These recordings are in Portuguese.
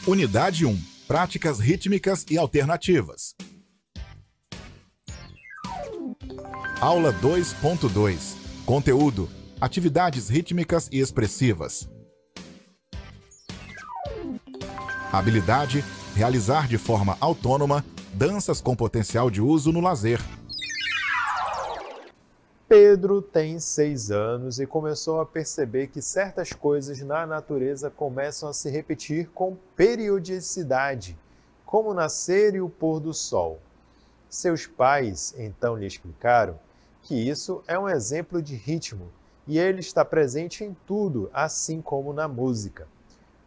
Unidade 1. Práticas rítmicas e alternativas. Aula 2.2. Conteúdo: atividades rítmicas e expressivas. Habilidade: realizar de forma autônoma danças com potencial de uso no lazer. Pedro tem 6 anos e começou a perceber que certas coisas na natureza começam a se repetir com periodicidade, como o nascer e o pôr do sol. Seus pais então lhe explicaram que isso é um exemplo de ritmo e ele está presente em tudo, assim como na música.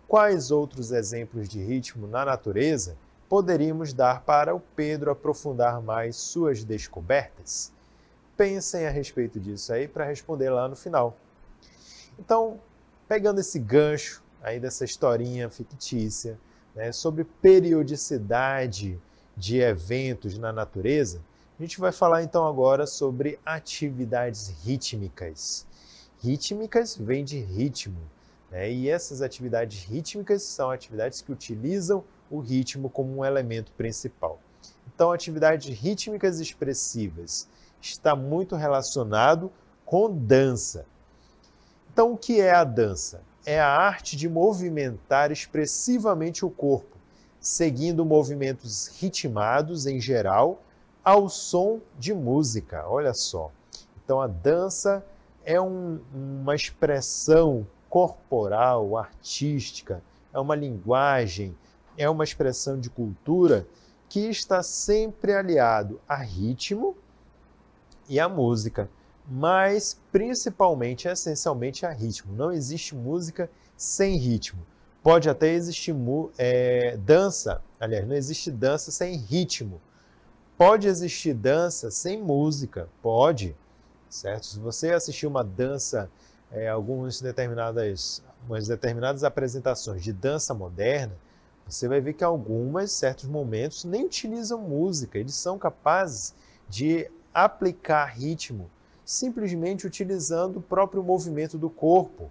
Quais outros exemplos de ritmo na natureza poderíamos dar para o Pedro aprofundar mais suas descobertas? Pensem a respeito disso aí para responder lá no final. Então, pegando esse gancho aí dessa historinha fictícia, né, sobre periodicidade de eventos na natureza, a gente vai falar então agora sobre atividades rítmicas. Rítmicas vem de ritmo, né, e essas atividades rítmicas são atividades que utilizam o ritmo como um elemento principal. Então, atividades rítmicas expressivas está muito relacionado com dança. Então, o que é a dança? É a arte de movimentar expressivamente o corpo, seguindo movimentos ritmados em geral, ao som de música. Olha só. Então, a dança é uma expressão corporal, artística, é uma linguagem, é uma expressão de cultura que está sempre aliado a ritmo e a música, mas principalmente, essencialmente, a ritmo. Não existe música sem ritmo. Pode até existir dança, aliás, não existe dança sem ritmo. Pode existir dança sem música, pode, certo? Se você assistir uma dança, umas determinadas apresentações de dança moderna, você vai ver que algumas, certos momentos, nem utilizam música, eles são capazes de aplicar ritmo simplesmente utilizando o próprio movimento do corpo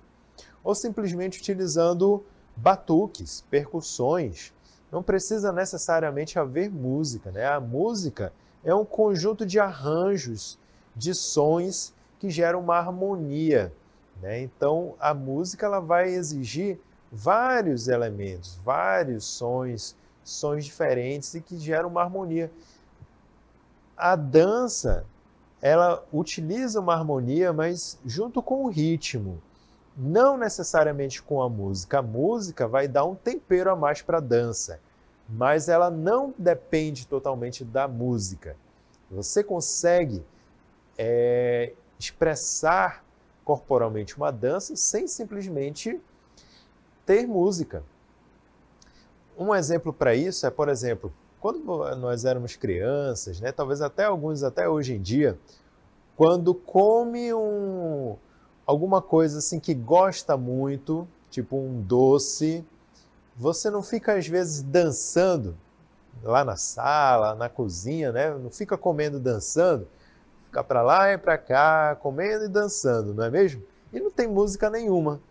ou simplesmente utilizando batuques, percussões. Não precisa necessariamente haver música, né? A música é um conjunto de arranjos, de sons que geram uma harmonia, né? Então, a música ela vai exigir vários elementos, vários sons diferentes e que geram uma harmonia. A dança, ela utiliza uma harmonia, mas junto com o ritmo, não necessariamente com a música. A música vai dar um tempero a mais para a dança, mas ela não depende totalmente da música. Você consegue expressar corporalmente uma dança sem simplesmente ter música. Um exemplo para isso é, por exemplo, quando nós éramos crianças, né, talvez até alguns até hoje em dia, quando come alguma coisa assim que gosta muito, tipo um doce, você não fica às vezes dançando lá na sala, na cozinha, né? Não fica comendo e dançando, fica para lá e para cá, comendo e dançando, não é mesmo? E não tem música nenhuma.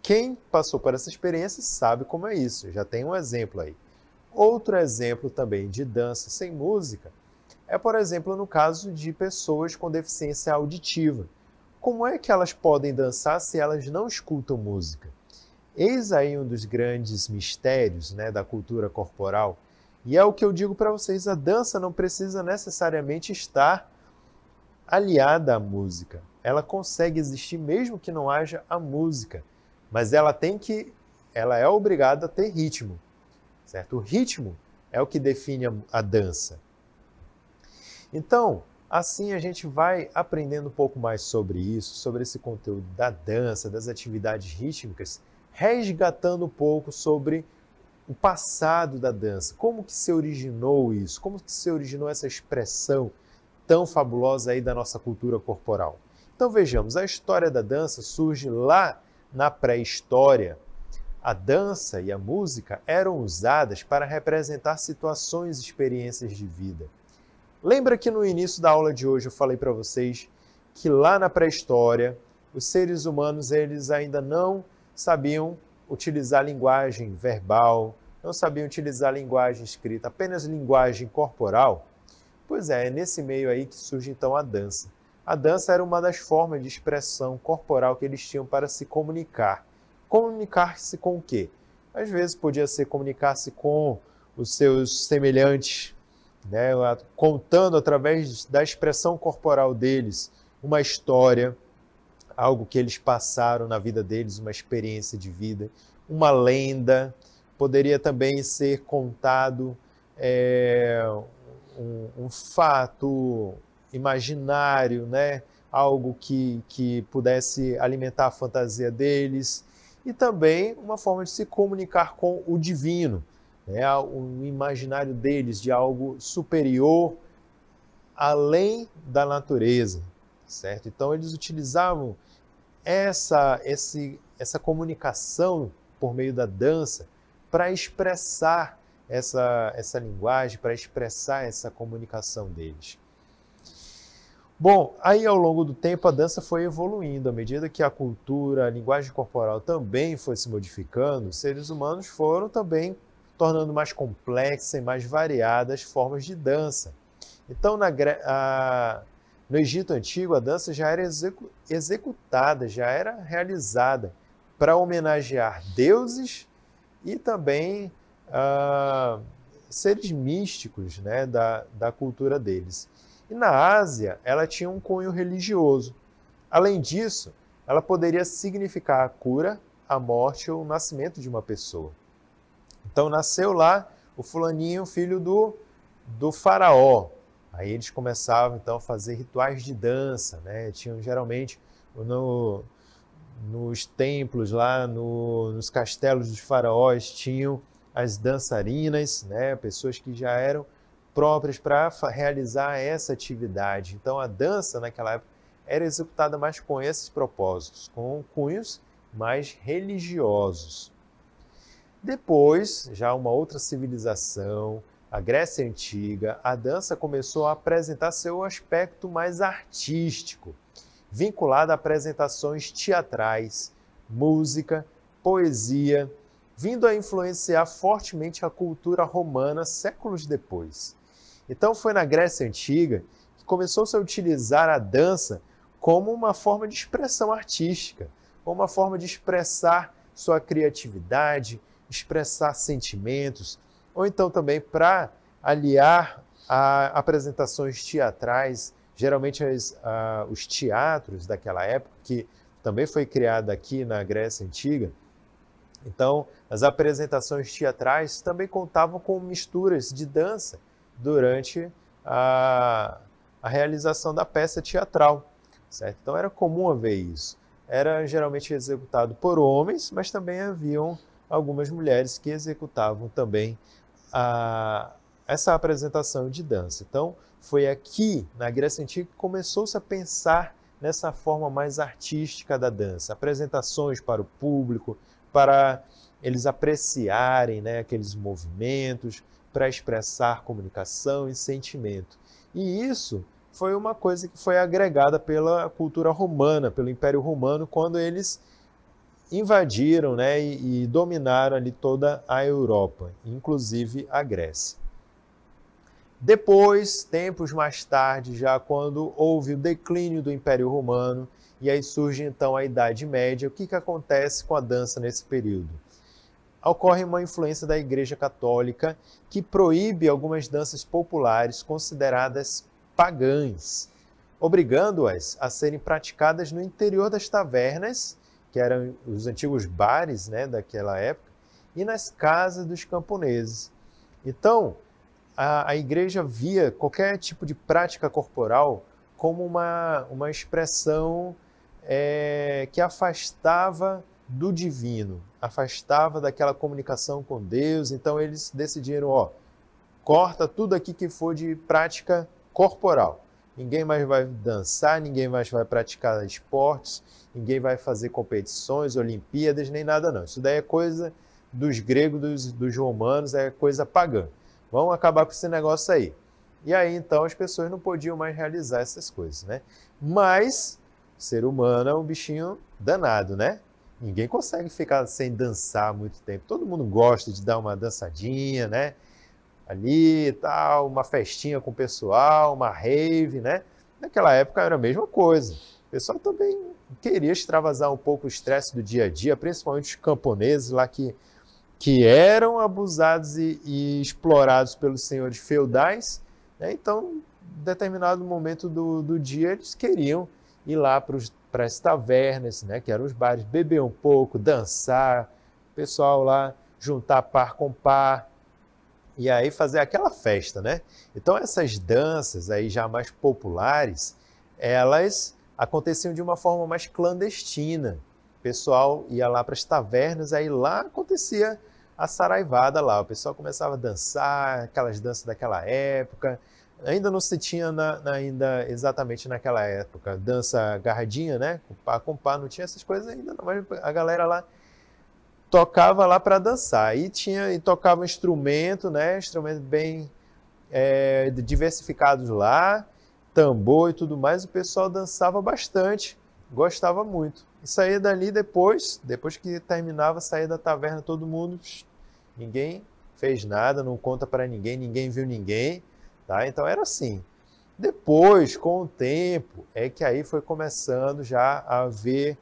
Quem passou por essa experiência sabe como é isso, já tem um exemplo aí. Outro exemplo também de dança sem música é, por exemplo, no caso de pessoas com deficiência auditiva. Como é que elas podem dançar se elas não escutam música? Eis aí um dos grandes mistérios, né, da cultura corporal. E é o que eu digo para vocês, a dança não precisa necessariamente estar aliada à música. Ela consegue existir mesmo que não haja a música, mas ela é obrigada a ter ritmo. Certo? O ritmo é o que define a dança. Então, assim a gente vai aprendendo um pouco mais sobre isso, sobre esse conteúdo da dança, das atividades rítmicas, resgatando um pouco sobre o passado da dança, como que se originou isso, como que se originou essa expressão tão fabulosa aí da nossa cultura corporal. Então vejamos, a história da dança surge lá na pré-história. A dança e a música eram usadas para representar situações e experiências de vida. Lembra que no início da aula de hoje eu falei para vocês que lá na pré-história os seres humanos eles ainda não sabiam utilizar linguagem verbal, não sabiam utilizar linguagem escrita, apenas linguagem corporal. Pois é nesse meio aí que surge então a dança. A dança era uma das formas de expressão corporal que eles tinham para se comunicar. Comunicar-se com o quê? Às vezes podia ser comunicar-se com os seus semelhantes, né? Contando através da expressão corporal deles uma história, algo que eles passaram na vida deles, uma experiência de vida, uma lenda. Poderia também ser contado um fato imaginário, né? Algo que pudesse alimentar a fantasia deles, e também uma forma de se comunicar com o divino, né? O imaginário deles de algo superior, além da natureza, certo? Então eles utilizavam essa comunicação por meio da dança para expressar essa linguagem, para expressar essa comunicação deles. Bom, aí ao longo do tempo a dança foi evoluindo, à medida que a cultura, a linguagem corporal também foi se modificando, os seres humanos foram também tornando mais complexas e mais variadas formas de dança. Então, no Egito Antigo, a dança já era executada, já era realizada para homenagear deuses e também seres místicos, né, da cultura deles. E na Ásia, ela tinha um cunho religioso. Além disso, ela poderia significar a cura, a morte ou o nascimento de uma pessoa. Então, nasceu lá o fulaninho, filho do faraó. Aí eles começavam, então, a fazer rituais de dança, né? Tinham, geralmente, nos templos lá, nos castelos dos faraós, tinham as dançarinas, né? Pessoas que já eram próprias para realizar essa atividade. Então, a dança, naquela época, era executada mais com esses propósitos, com cunhos mais religiosos. Depois, já uma outra civilização, a Grécia Antiga, a dança começou a apresentar seu aspecto mais artístico, vinculado a apresentações teatrais, música, poesia, vindo a influenciar fortemente a cultura romana séculos depois. Então foi na Grécia Antiga que começou-se a utilizar a dança como uma forma de expressão artística, como uma forma de expressar sua criatividade, expressar sentimentos, ou então também para aliar a apresentações teatrais, geralmente os teatros daquela época, que também foi criada aqui na Grécia Antiga. Então, as apresentações teatrais também contavam com misturas de dança durante a realização da peça teatral, certo? Então, era comum haver isso. Era geralmente executado por homens, mas também haviam algumas mulheres que executavam também essa apresentação de dança. Então, foi aqui, na Grécia Antiga, que começou-se a pensar nessa forma mais artística da dança. Apresentações para o público, para eles apreciarem, né, aqueles movimentos, para expressar comunicação e sentimento. E isso foi uma coisa que foi agregada pela cultura romana, pelo Império Romano, quando eles invadiram, né, e dominaram ali toda a Europa, inclusive a Grécia. Depois, tempos mais tarde, já quando houve o declínio do Império Romano, e aí surge então a Idade Média, o que acontece com a dança nesse período? Ocorre uma influência da Igreja Católica que proíbe algumas danças populares consideradas pagãs, obrigando-as a serem praticadas no interior das tavernas, que eram os antigos bares, né, daquela época, e nas casas dos camponeses. Então, a igreja via qualquer tipo de prática corporal como uma expressão que afastava do divino, afastava daquela comunicação com Deus. Então eles decidiram, corta tudo aqui que for de prática corporal. Ninguém mais vai dançar, ninguém mais vai praticar esportes, ninguém vai fazer competições, Olimpíadas, nem nada não. Isso daí é coisa dos gregos, dos romanos, é coisa pagã. Vamos acabar com esse negócio aí. E aí, então, as pessoas não podiam mais realizar essas coisas, né? Mas, o ser humano é um bichinho danado, né? Ninguém consegue ficar sem dançar muito tempo. Todo mundo gosta de dar uma dançadinha, né? Ali e tal, uma festinha com o pessoal, uma rave, né? Naquela época era a mesma coisa. O pessoal também queria extravasar um pouco o estresse do dia a dia, principalmente os camponeses lá que eram abusados e explorados pelos senhores feudais, né? Então, em determinado momento do dia, eles queriam ir lá para as tavernas, né? Que eram os bares, beber um pouco, dançar, o pessoal lá juntar par com par, e aí fazer aquela festa, né? Então essas danças aí já mais populares, elas aconteciam de uma forma mais clandestina. O pessoal ia lá para as tavernas, aí lá acontecia a saraivada lá. O pessoal começava a dançar, aquelas danças daquela época. Ainda não se tinha ainda exatamente naquela época dança agarradinha, né? Com pá, não tinha essas coisas ainda não, mas a galera lá tocava lá para dançar e tocava um instrumento, né? Instrumentos bem diversificados lá, tambor e tudo mais. O pessoal dançava bastante, gostava muito. E saía dali depois que terminava, saía da taverna todo mundo, ninguém fez nada, não conta para ninguém, ninguém viu ninguém, tá? Então era assim. Depois, com o tempo, é que aí foi começando já a haver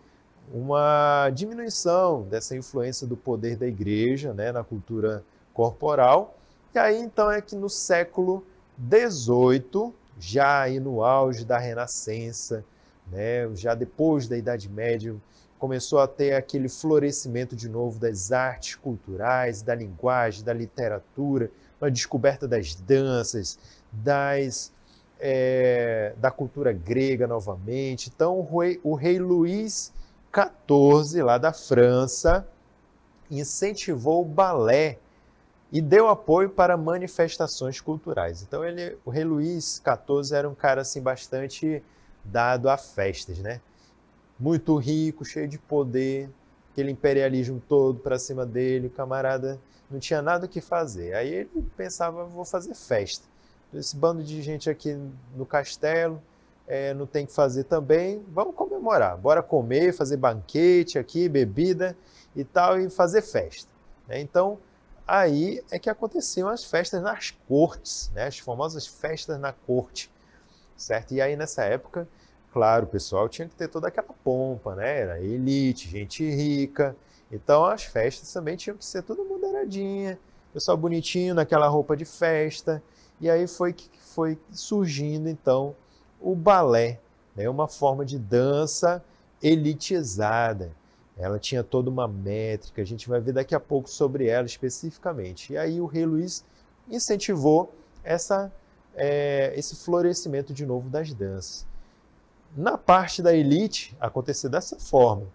uma diminuição dessa influência do poder da igreja, né, na cultura corporal. E aí então é que no século XVIII, já aí no auge da Renascença, né, já depois da Idade Média, começou a ter aquele florescimento de novo das artes culturais, da linguagem, da literatura, a descoberta das danças, da cultura grega novamente. Então o rei Luís XIV, lá da França, incentivou o balé e deu apoio para manifestações culturais. Então o rei Luís XIV era um cara assim bastante dado a festas, né? Muito rico, cheio de poder, aquele imperialismo todo para cima dele, o camarada não tinha nada o que fazer. Aí ele pensava, vou fazer festa. Esse bando de gente aqui no castelo, não tem que fazer também, vamos comemorar. Bora comer, fazer banquete aqui, bebida e tal, e fazer festa. Então, aí é que aconteciam as festas nas cortes, né? As famosas festas na corte, certo? E aí nessa época, claro, o pessoal tinha que ter toda aquela pompa, né? Era elite, gente rica. Então as festas também tinham que ser tudo moderadinha, pessoal bonitinho naquela roupa de festa. E aí foi que foi surgindo então o balé, né? Uma forma de dança elitizada. Ela tinha toda uma métrica, a gente vai ver daqui a pouco sobre ela especificamente. E aí o rei Luís incentivou esse florescimento de novo das danças. Na parte da elite, acontecia dessa forma.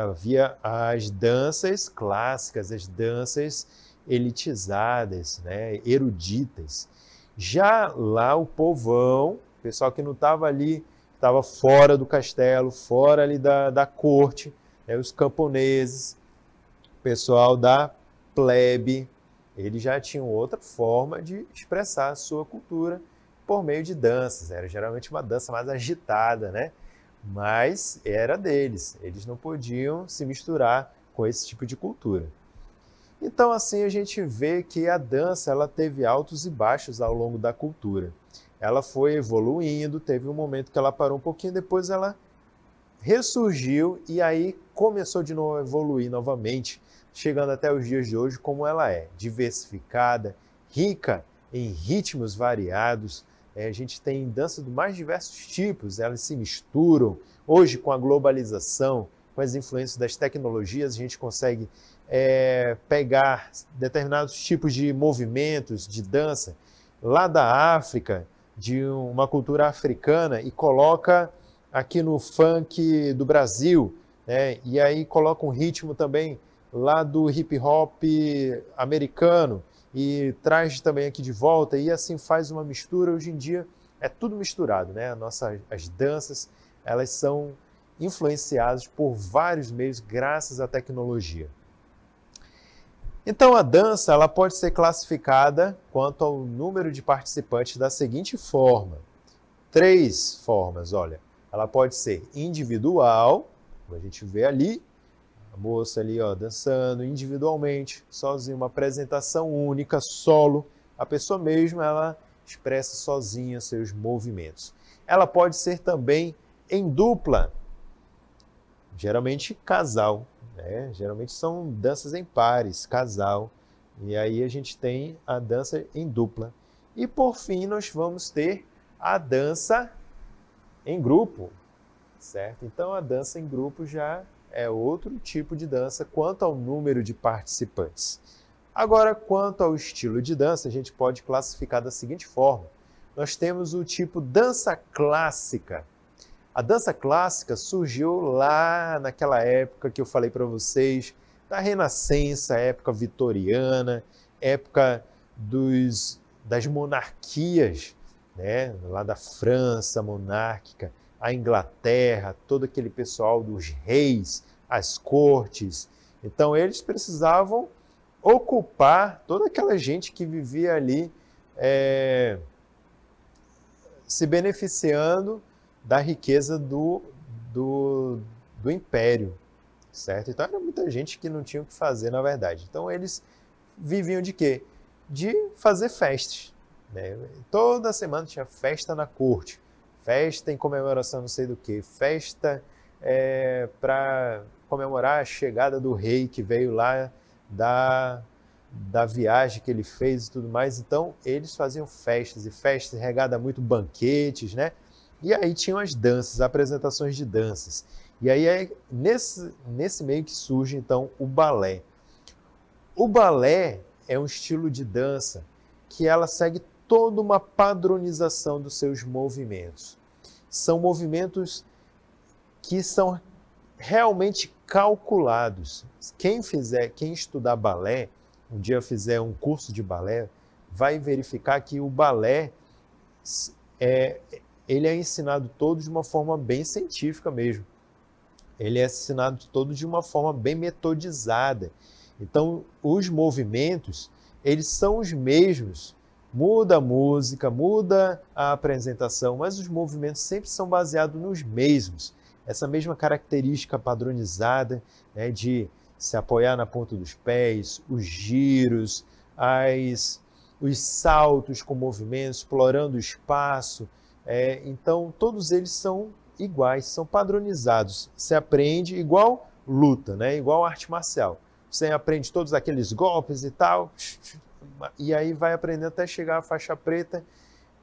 Havia as danças clássicas, as danças elitizadas, né? Eruditas. Já lá o povão, o pessoal que não estava ali, estava fora do castelo, fora ali da corte, os camponeses, o pessoal da plebe, eles já tinham outra forma de expressar a sua cultura por meio de danças. Era geralmente uma dança mais agitada, né? Mas era deles, eles não podiam se misturar com esse tipo de cultura. Então assim a gente vê que a dança ela teve altos e baixos ao longo da cultura. Ela foi evoluindo, teve um momento que ela parou um pouquinho, depois ela ressurgiu e aí começou de novo a evoluir novamente, chegando até os dias de hoje como ela é, diversificada, rica em ritmos variados. A gente tem danças de mais diversos tipos, elas se misturam. Hoje, com a globalização, com as influências das tecnologias, a gente consegue pegar determinados tipos de movimentos, de dança, lá da África, de uma cultura africana, e coloca aqui no funk do Brasil, né? E aí coloca um ritmo também lá do hip hop americano, e traz também aqui de volta, e assim faz uma mistura. Hoje em dia é tudo misturado, né? As danças, elas são influenciadas por vários meios graças à tecnologia. Então a dança ela pode ser classificada quanto ao número de participantes da seguinte forma. 3 formas, olha. Ela pode ser individual, como a gente vê ali, A moça ali, ó, dançando individualmente, sozinha, uma apresentação única, solo. A pessoa mesmo, ela expressa sozinha seus movimentos. Ela pode ser também em dupla, geralmente casal, né? Geralmente são danças em pares, casal. E aí a gente tem a dança em dupla. E por fim, nós vamos ter a dança em grupo, certo? Então a dança em grupo já é outro tipo de dança quanto ao número de participantes. Agora, quanto ao estilo de dança, a gente pode classificar da seguinte forma. Nós temos o tipo dança clássica. A dança clássica surgiu lá naquela época que eu falei para vocês, da Renascença, época vitoriana, época das monarquias, né? Lá da França monárquica, a Inglaterra, todo aquele pessoal dos reis, as cortes. Então, eles precisavam ocupar toda aquela gente que vivia ali se beneficiando da riqueza do império, certo? Então, era muita gente que não tinha o que fazer, na verdade. Então, eles viviam de quê? De fazer festas, né? Toda semana tinha festa na corte, festa em comemoração não sei do que, festa para comemorar a chegada do rei que veio lá da viagem que ele fez e tudo mais. Então, eles faziam festas, e festas regada a muito banquetes, né? E aí tinham as danças, apresentações de danças. E aí é nesse meio que surge, então, o balé. O balé é um estilo de dança que ela segue toda uma padronização dos seus movimentos. São movimentos que são realmente calculados. Quem estudar balé, um dia fizer um curso de balé, vai verificar que o balé ele é ensinado todo de uma forma bem científica mesmo. Ele é ensinado todo de uma forma bem metodizada. Então, os movimentos, eles são os mesmos. Muda a música, muda a apresentação, mas os movimentos sempre são baseados nos mesmos. Essa mesma característica padronizada, né, de se apoiar na ponta dos pés, os giros, os saltos com movimentos, explorando o espaço. Então, todos eles são iguais, são padronizados. Você aprende igual luta, né, igual arte marcial. Você aprende todos aqueles golpes e tal, e aí vai aprendendo até chegar à faixa preta,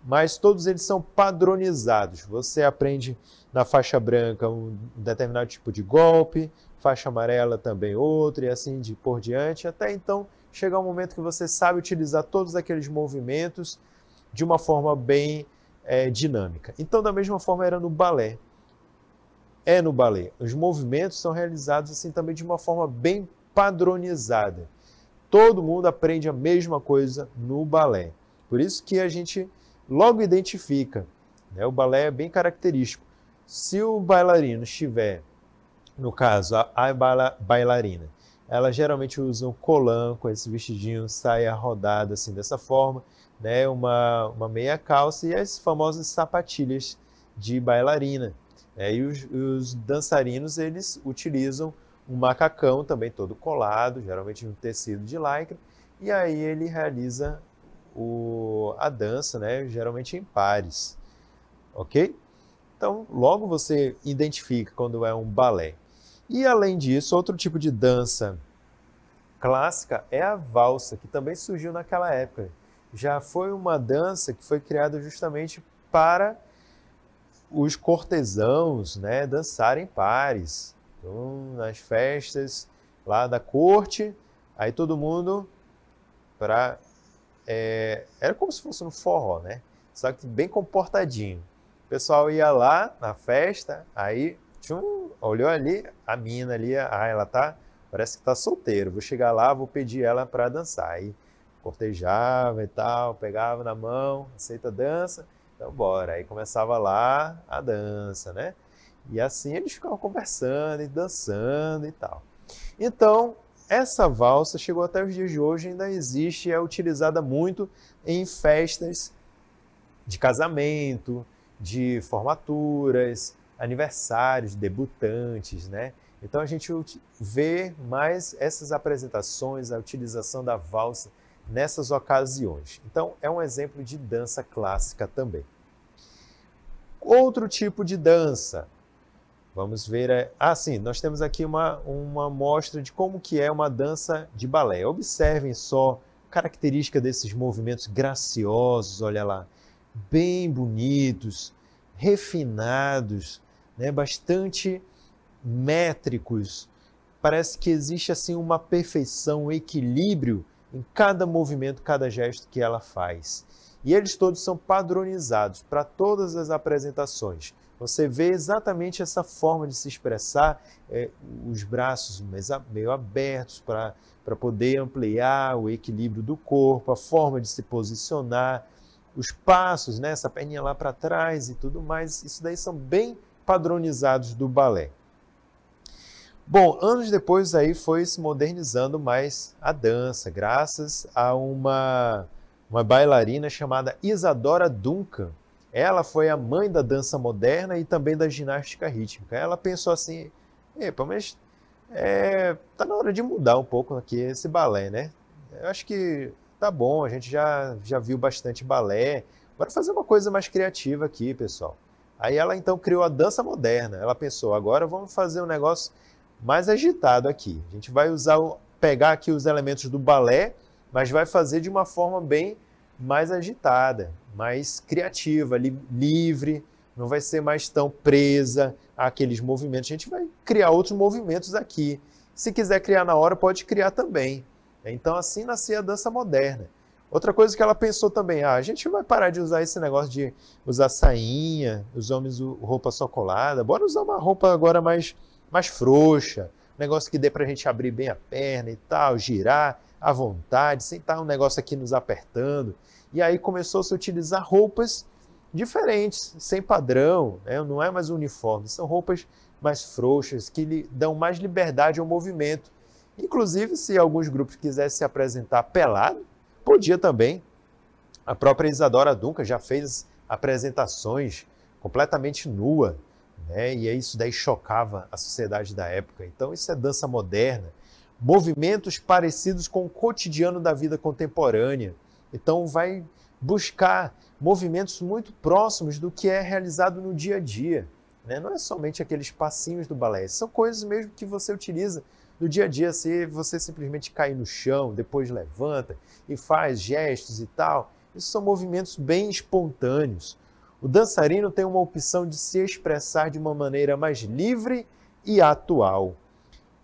mas todos eles são padronizados. Você aprende na faixa branca um determinado tipo de golpe, faixa amarela também outro, e assim por diante, até então chegar um momento que você sabe utilizar todos aqueles movimentos de uma forma bem dinâmica. Então, da mesma forma, era no balé. No balé. Os movimentos são realizados assim também de uma forma bem padronizada. Todo mundo aprende a mesma coisa no balé. Por isso que a gente logo identifica, né? O balé é bem característico. Se o bailarino estiver, no caso, a bailarina, ela geralmente usa um colã com esse vestidinho, saia rodada assim dessa forma, né? Uma meia calça e as famosas sapatilhas de bailarina. E os dançarinos, eles utilizam um macacão também todo colado, geralmente um tecido de lycra, e aí ele realiza a dança, né, geralmente em pares, ok? Então, logo você identifica quando é um balé. E além disso, outro tipo de dança clássica é a valsa, que também surgiu naquela época. Já foi uma dança que foi criada justamente para os cortesãos, né, dançarem pares. Então, nas festas lá da corte, aí todo mundo era como se fosse no forró, né? Só que bem comportadinho. O pessoal ia lá na festa, aí olhou ali, a mina ali, ela parece que tá solteira. Vou chegar lá, vou pedir ela para dançar. Aí cortejava e tal, pegava na mão, aceita a dança, então bora. Aí começava lá a dança, né? E assim eles ficavam conversando e dançando e tal. Então, essa valsa chegou até os dias de hoje, ainda existe e é utilizada muito em festas de casamento, de formaturas, aniversários, debutantes, né? Então a gente vê mais essas apresentações, a utilização da valsa nessas ocasiões. Então é um exemplo de dança clássica também. Outro tipo de dança. Vamos ver... sim, nós temos aqui uma amostra de como que é uma dança de balé. Observem só a característica desses movimentos graciosos, olha lá, bem bonitos, refinados, né, bastante métricos. Parece que existe assim uma perfeição, um equilíbrio em cada movimento, cada gesto que ela faz. E eles todos são padronizados para todas as apresentações. Você vê exatamente essa forma de se expressar, os braços meio abertos para poder ampliar o equilíbrio do corpo, a forma de se posicionar, os passos, né, essa perninha lá para trás e tudo mais. Isso daí são bem padronizados do balé. Bom, anos depois aí foi se modernizando mais a dança, graças a uma bailarina chamada Isadora Duncan. Ela foi a mãe da dança moderna e também da ginástica rítmica. Ela pensou assim, mas tá na hora de mudar um pouco aqui esse balé, né? Eu acho que tá bom, a gente já viu bastante balé, bora fazer uma coisa mais criativa aqui, pessoal. Aí ela então criou a dança moderna. Ela pensou, agora vamos fazer um negócio mais agitado aqui. A gente vai pegar aqui os elementos do balé, mas vai fazer de uma forma bem mais agitada, mais criativa, livre, não vai ser mais tão presa àqueles movimentos. A gente vai criar outros movimentos aqui. Se quiser criar na hora, pode criar também. Então assim nascia a dança moderna. Outra coisa que ela pensou também, a gente vai parar de usar esse negócio de usar sainha, os homens roupa só colada, bora usar uma roupa agora mais frouxa, negócio que dê para a gente abrir bem a perna e tal, girar à vontade, sem estar um negócio aqui nos apertando. E aí começou a se utilizar roupas diferentes, sem padrão, né? Não é mais uniforme, são roupas mais frouxas, que dão mais liberdade ao movimento. Inclusive, se alguns grupos quisessem se apresentar pelado, podia também. A própria Isadora Duncan já fez apresentações completamente nua, né? E isso daí chocava a sociedade da época. Então isso é dança moderna. Movimentos parecidos com o cotidiano da vida contemporânea. Então vai buscar movimentos muito próximos do que é realizado no dia a dia, né? Não é somente aqueles passinhos do balé, são coisas mesmo que você utiliza no dia a dia. Se você simplesmente cair no chão, depois levanta e faz gestos e tal, isso são movimentos bem espontâneos. O dançarino tem uma opção de se expressar de uma maneira mais livre e atual.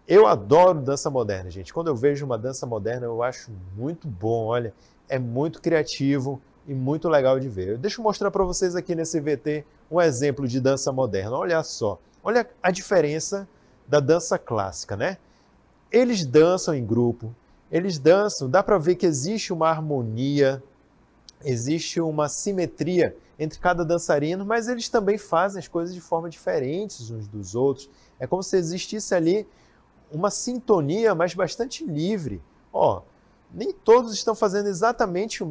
Eu adoro dança moderna, gente. Quando eu vejo uma dança moderna, eu acho muito bom, olha, é muito criativo e muito legal de ver. Deixa eu mostrar para vocês aqui nesse VT um exemplo de dança moderna. Olha só, olha a diferença da dança clássica, né? Eles dançam em grupo, eles dançam, dá para ver que existe uma harmonia, existe uma simetria entre cada dançarino, mas eles também fazem as coisas de forma diferente uns dos outros. É como se existisse ali uma sintonia, mas bastante livre. Nem todos estão fazendo exatamente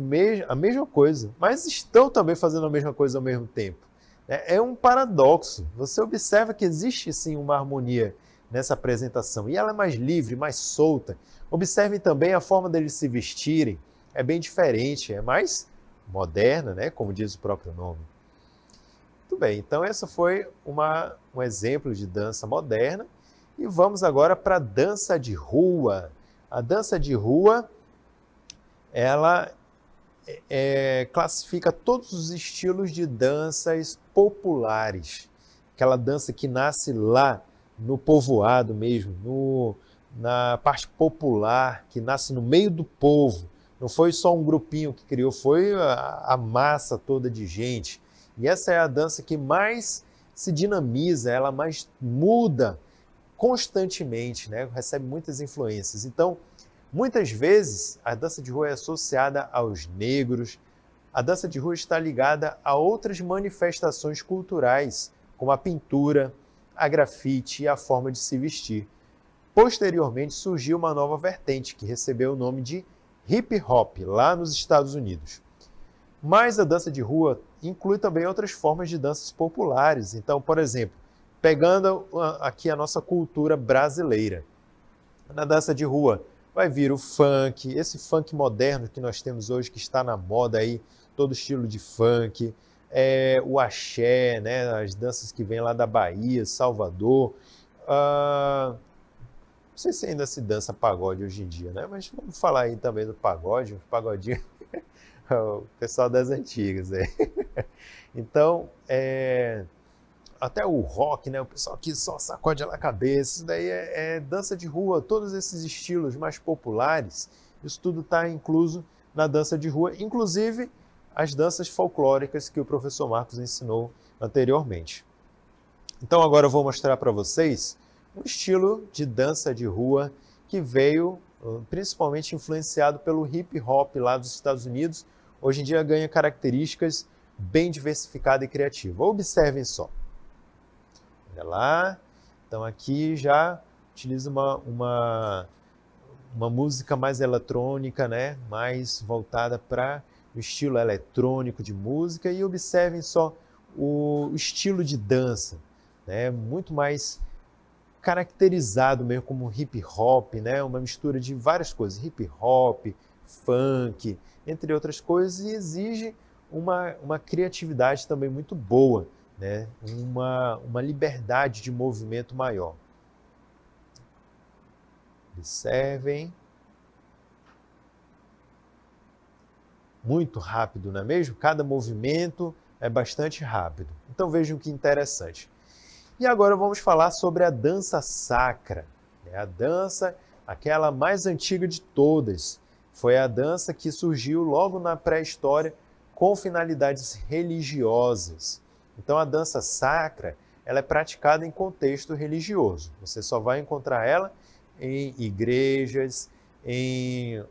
a mesma coisa, mas estão também fazendo a mesma coisa ao mesmo tempo. É um paradoxo. Você observa que existe sim uma harmonia nessa apresentação, e ela é mais livre, mais solta. Observem também a forma deles se vestirem, é bem diferente, é mais moderna, né? Como diz o próprio nome. Muito bem, então essa foi um exemplo de dança moderna, e vamos agora para a dança de rua. A dança de rua, ela classifica todos os estilos de danças populares. Aquela dança que nasce lá no povoado mesmo, na parte popular, que nasce no meio do povo. Não foi só um grupinho que criou, foi a massa toda de gente. E essa é a dança que mais se dinamiza, ela mais muda constantemente, né? Recebe muitas influências. Então, muitas vezes, a dança de rua é associada aos negros. A dança de rua está ligada a outras manifestações culturais, como a pintura, a grafite e a forma de se vestir. Posteriormente, surgiu uma nova vertente, que recebeu o nome de hip hop, lá nos Estados Unidos. Mas a dança de rua inclui também outras formas de danças populares. Então, por exemplo, pegando aqui a nossa cultura brasileira. Na dança de rua vai vir o funk, esse funk moderno que nós temos hoje, que está na moda aí, todo estilo de funk, o axé, né, as danças que vêm lá da Bahia, Salvador. Não sei se ainda se dança pagode hoje em dia, né? Mas vamos falar aí também do pagode, o pagodinho, o pessoal das antigas aí. Então, até o rock, né? O pessoal que só sacode a cabeça, isso daí é dança de rua, todos esses estilos mais populares, isso tudo está incluso na dança de rua, inclusive as danças folclóricas que o professor Marcos ensinou anteriormente. Então agora eu vou mostrar para vocês um estilo de dança de rua que veio principalmente influenciado pelo hip hop lá dos Estados Unidos. Hoje em dia ganha características bem diversificadas e criativas. Observem só. Olha lá. Então aqui já utiliza uma música mais eletrônica, né? Mais voltada para o estilo eletrônico de música. E observem só o estilo de dança, né? Muito mais caracterizado mesmo como hip hop, né? Uma mistura de várias coisas, hip hop, funk, entre outras coisas, e exige uma criatividade também muito boa, né? Uma liberdade de movimento maior. Observem. Muito rápido, não é mesmo? Cada movimento é bastante rápido. Então vejam que interessante. E agora vamos falar sobre a dança sacra. A dança, aquela mais antiga de todas. Foi a dança que surgiu logo na pré-história com finalidades religiosas. Então a dança sacra, ela é praticada em contexto religioso. Você só vai encontrar ela em igrejas, em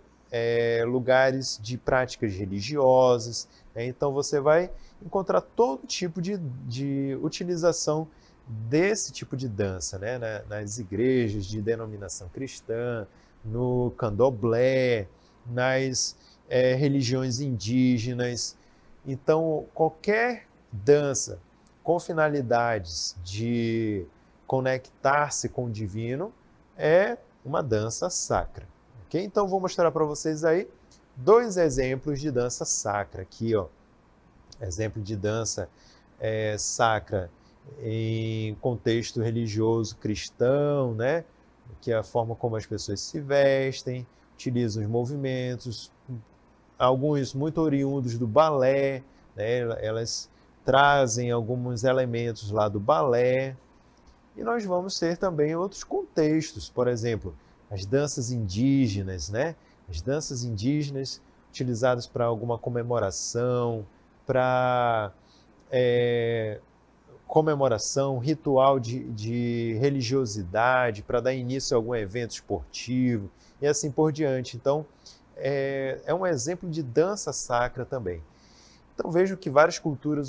lugares de práticas religiosas. Então você vai encontrar todo tipo de utilização desse tipo de dança, né? Nas igrejas de denominação cristã, no candomblé, nas religiões indígenas. Então, qualquer dança com finalidades de conectar-se com o divino é uma dança sacra. Okay? Então, vou mostrar para vocês aí 2 exemplos de dança sacra. Aqui, ó, exemplo de dança sacra em contexto religioso cristão, né? Que é a forma como as pessoas se vestem, utilizam os movimentos, alguns muito oriundos do balé, né? Elas trazem alguns elementos lá do balé. E nós vamos ter também outros contextos, por exemplo, as danças indígenas, né? As danças indígenas utilizadas para alguma comemoração, para comemoração, ritual de religiosidade, para dar início a algum evento esportivo e assim por diante. Então, é um exemplo de dança sacra também. Então, vejo que várias culturas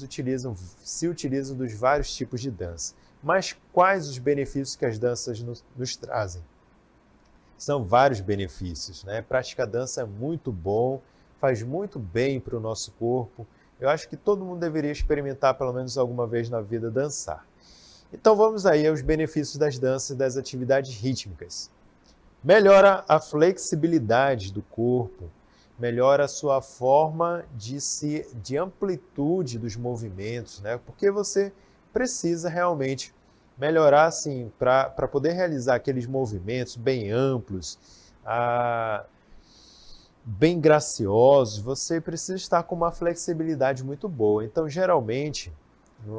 se utilizam dos vários tipos de dança. Mas quais os benefícios que as danças nos trazem? São vários benefícios, né? Praticar dança é muito bom, faz muito bem para o nosso corpo. Eu acho que todo mundo deveria experimentar pelo menos alguma vez na vida dançar. Então vamos aí aos benefícios das danças e das atividades rítmicas. Melhora a flexibilidade do corpo, melhora a sua forma de amplitude dos movimentos, né? Porque você precisa realmente melhorar assim, para poder realizar aqueles movimentos bem amplos, bem graciosos, você precisa estar com uma flexibilidade muito boa. Então, geralmente,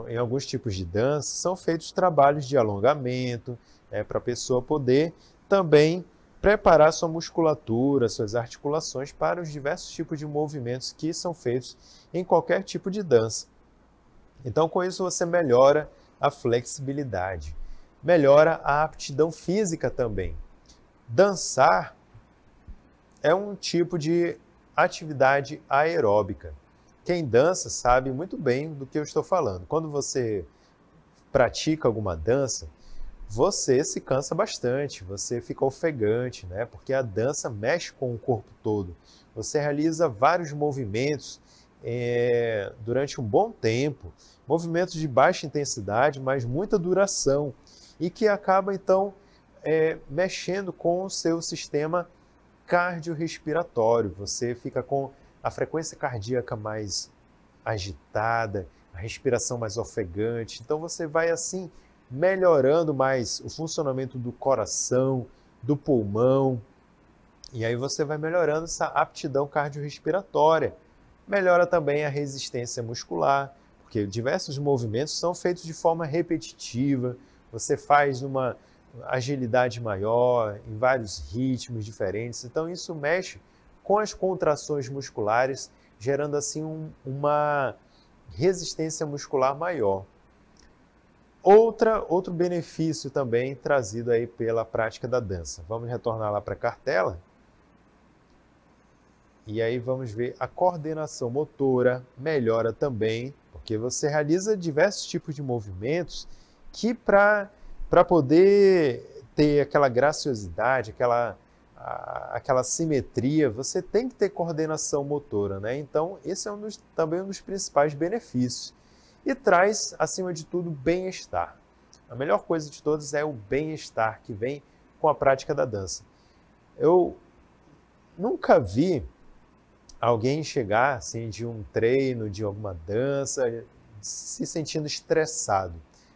em alguns tipos de dança, são feitos trabalhos de alongamento, para a pessoa poder também preparar sua musculatura, suas articulações para os diversos tipos de movimentos que são feitos em qualquer tipo de dança. Então, com isso, você melhora a flexibilidade, melhora a aptidão física também. Dançar é um tipo de atividade aeróbica. Quem dança sabe muito bem do que eu estou falando. Quando você pratica alguma dança, você se cansa bastante, você fica ofegante, né? Porque a dança mexe com o corpo todo. Você realiza vários movimentos durante um bom tempo, movimentos de baixa intensidade, mas muita duração, e que acaba então mexendo com o seu sistema cardiorrespiratório. Você fica com a frequência cardíaca mais agitada, a respiração mais ofegante. Então você vai assim melhorando mais o funcionamento do coração, do pulmão, e aí você vai melhorando essa aptidão cardiorrespiratória. Melhora também a resistência muscular, porque diversos movimentos são feitos de forma repetitiva, você faz uma agilidade maior, em vários ritmos diferentes, então isso mexe com as contrações musculares, gerando assim uma resistência muscular maior. Outro benefício também trazido aí pela prática da dança. Vamos retornar lá para a cartela. E aí vamos ver a coordenação motora melhora também, porque você realiza diversos tipos de movimentos que para poder ter aquela graciosidade, aquela simetria, você tem que ter coordenação motora, né? Então, esse é também um dos principais benefícios. E traz, acima de tudo, bem-estar. A melhor coisa de todas é o bem-estar que vem com a prática da dança. Eu nunca vi alguém chegar assim, de um treino, de alguma dança, se sentindo estressado.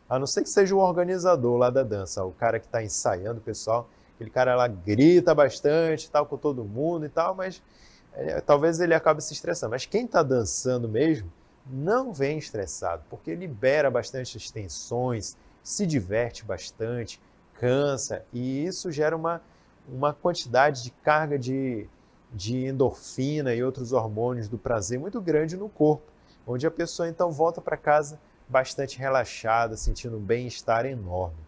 A não ser que seja o organizador lá da dança, o cara que está ensaiando o pessoal, aquele cara lá grita bastante, tal, com todo mundo e tal, mas talvez ele acabe se estressando. Mas quem está dançando mesmo, não vem estressado, porque libera bastante as tensões, se diverte bastante, cansa, e isso gera uma quantidade de carga de endorfina e outros hormônios do prazer muito grande no corpo, onde a pessoa então volta para casa bastante relaxada, sentindo um bem-estar enorme.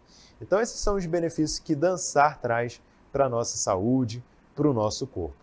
Então esses são os benefícios que dançar traz para a nossa saúde, para o nosso corpo.